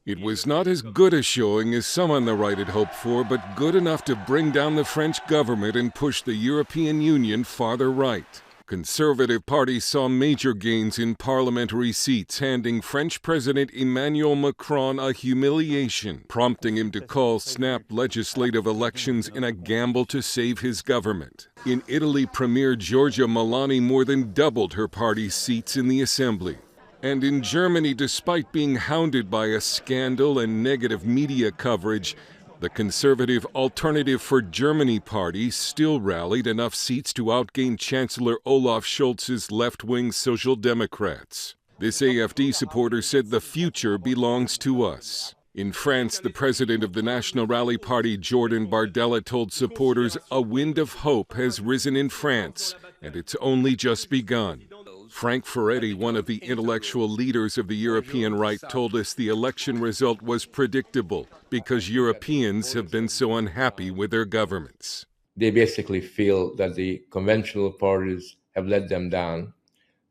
It was not as good a showing as some on the right had hoped for, but good enough to bring down the French government and push the European Union farther right. Conservative parties saw major gains in parliamentary seats, handing French President Emmanuel Macron a humiliation, prompting him to call snap legislative elections in a gamble to save his government. In Italy, Premier Giorgia Meloni more than doubled her party's seats in the assembly. And in Germany, despite being hounded by a scandal and negative media coverage, the conservative Alternative for Germany party still rallied enough seats to outgain Chancellor Olaf Scholz's left-wing Social Democrats. This AfD supporter said the future belongs to us. In France, the president of the National Rally Party, Jordan Bardella, told supporters a wind of hope has risen in France, and it's only just begun. Frank Ferretti, one of the intellectual leaders of the European right, told us the election result was predictable because Europeans have been so unhappy with their governments. They basically feel that the conventional parties have let them down.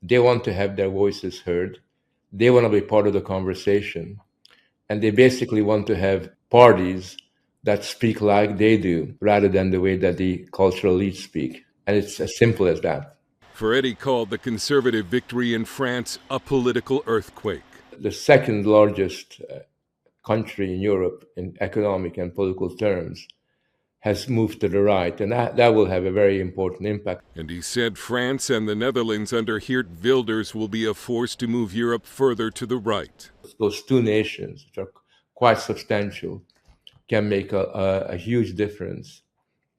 They want to have their voices heard. They want to be part of the conversation. And they basically want to have parties that speak like they do, rather than the way that the cultural elites speak. And it's as simple as that. Ferretti called the conservative victory in France a political earthquake. The second largest country in Europe in economic and political terms has moved to the right, and that will have a very important impact. And he said France and the Netherlands under Geert Wilders will be a force to move Europe further to the right. Those two nations, which are quite substantial, can make a huge difference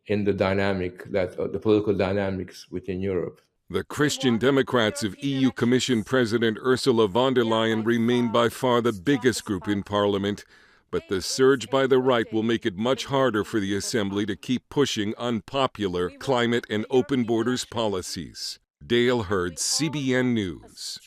in the dynamic, the political dynamics within Europe. The Christian Democrats of EU Commission President Ursula von der Leyen remain by far the biggest group in Parliament, but the surge by the right will make it much harder for the Assembly to keep pushing unpopular climate and open borders policies. Hurd, CBN News.